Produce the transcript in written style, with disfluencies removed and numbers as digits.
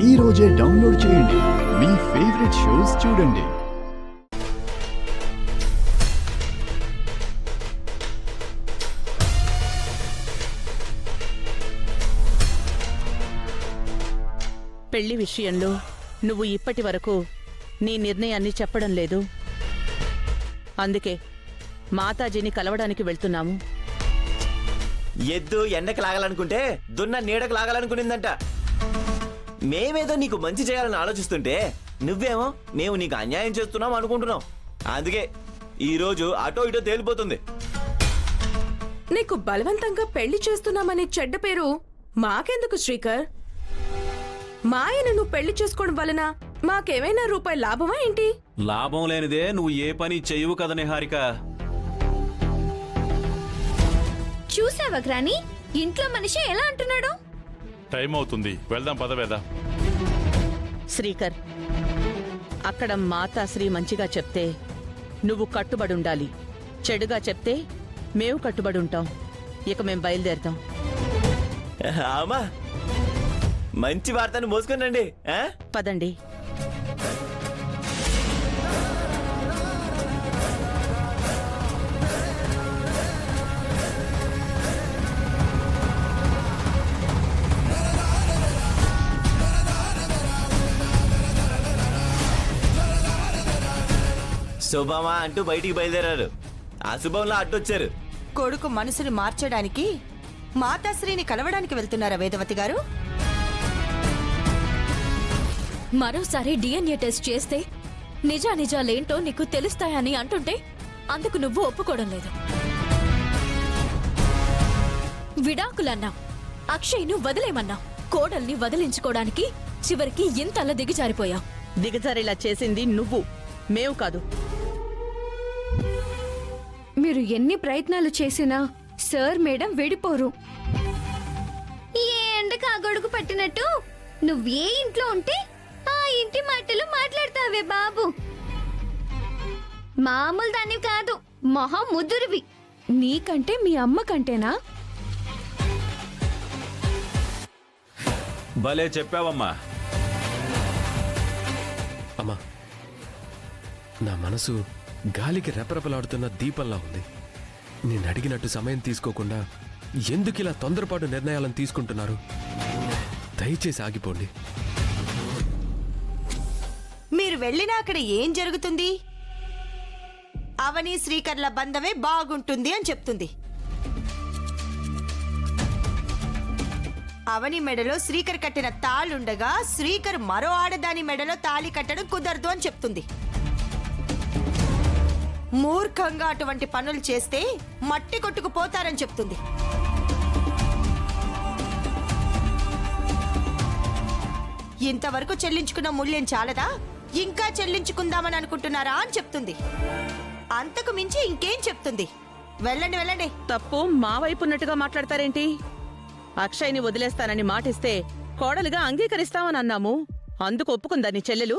ఈ రోజే డౌన్లోడ్ చేయండి. మీ ఫేవరెట్ షోస్ చూడండి. పెళ్లి విషయంలో నువ్వు ఇప్పటి వరకు నీ నిర్ణయాన్ని చెప్పడం లేదు. అందుకే మాతాజీని కలవడానికి వెళ్తున్నాము. ఎద్దు ఎండకు లాగాలనుకుంటే దున్న నీడకు లాగాలనుకునిందంట. మేమేదో నీకు మంచి చేయాలని ఆలోచిస్తుంటే నువ్వేమో మేము నీకు అన్యాయం చేస్తున్నాం అనుకుంటున్నాం. అందుకే ఈరోజు అటో ఇటో తేలిపోతుంది. నీకు బలవంతంగా పెళ్లి చేస్తున్నామనే చెడ్డ పేరు మాకెందుకు శ్రీకర్? మా ఆయన నువ్వు పెళ్లి చేసుకోవడం వలన మాకేమైనా రూపాయి లాభమా ఏంటి? లాభం లేనిదే నువ్వు ఏ పని చెయ్యవు కదా నిహారిక. చూసావా గ్రాని, ఇంట్లో మనిషి ఎలా అంటున్నాడు? టైం అవుతుంది, వెళ్దాం పదవేదా. శ్రీకర్, అక్కడ మాతాశ్రీ మంచిగా చెప్తే నువ్వు కట్టుబడుండాలి. చెడుగా చెప్తే మేము కట్టుబడుంటాం. ఇక మేం బయలుదేరుతాం. ఆమా, మంచి వార్తను మోసుకునండి. పదండి. శుభమా అంటూ బయటికి బయలుదేరారు. ఆ శుభంలో అడ్డొచ్చారు. కొడుకు మనసుని మార్చడానికి మాతాశ్రీని కలవడానికి వెళ్తున్నారా వేదవతి గారు? మరోసారి డిఎన్ఏ టెస్ట్ చేస్తే నిజానిజాలేంటో నీకు తెలుస్తాయని అంటుంటే అందుకు నువ్వు ఒప్పుకోవడం లేదు. విడాకులన్నా, అక్షయ్ను వదిలేమన్నా, కోడల్ని వదిలించుకోవడానికి చివరికి ఇంతలా దిగజారిపోయావు. దిగజారేలా చేసింది నువ్వు, మేము కాదు. మీరు ఎన్ని ప్రయత్నాలు చేసినా సార్ మేడం విడిపోరు. ఏ ఎండకు ఆ గొడుగు పట్టినట్టు నువ్వే ఇంట్లో ఉంటే ఆ ఇంటి మాటలు మాట్లాడతావే బాబు. మామూలు దాన్ని కాదు, మహా ముదురువి. నీకంటే మీ అమ్మ కంటేనా? భలే చెప్పావమ్మా. అమ్మా, నా మనసు గాలికి రెపరెపలాడుతున్న దీపంలా ఉంది. నేను అడిగినట్టు సమయం తీసుకోకుండా ఎందుకు ఇలా తొందరపాటు నిర్ణయాలను తీసుకుంటున్నారు? దయచేసి ఆగిపోండి. మీరు వెళ్ళినా అక్కడ ఏం జరుగుతుంది? అవని శ్రీకర్ల బంధమే బాగుంటుంది అని చెప్తుంది. అవని మెడలో శ్రీకర్ కట్టిన తాళుండగా శ్రీకర్ మరో ఆడదాని మెడలో తాళి కట్టడం కుదరదు అని చెప్తుంది. మూర్ఖంగా అటువంటి పనులు చేస్తే మట్టి కొట్టుకుపోతారని చెప్తుంది. ఇంతవరకు చెల్లించుకున్న మూల్యం చాలదా, ఇంకా చెల్లించుకుందామని అనుకుంటున్నారా అని చెప్తుంది. అంతకు మించి ఇంకేం చెప్తుంది? వెళ్ళండి వెళ్ళండి. తప్పు మా వైపు ఉన్నట్టుగా మాట్లాడతారేంటి? అక్షయ్ని వదిలేస్తానని మాటిస్తే కోడలుగా అంగీకరిస్తామని అన్నాము. అందుకు ఒప్పుకుందా నీ చెల్లెలు?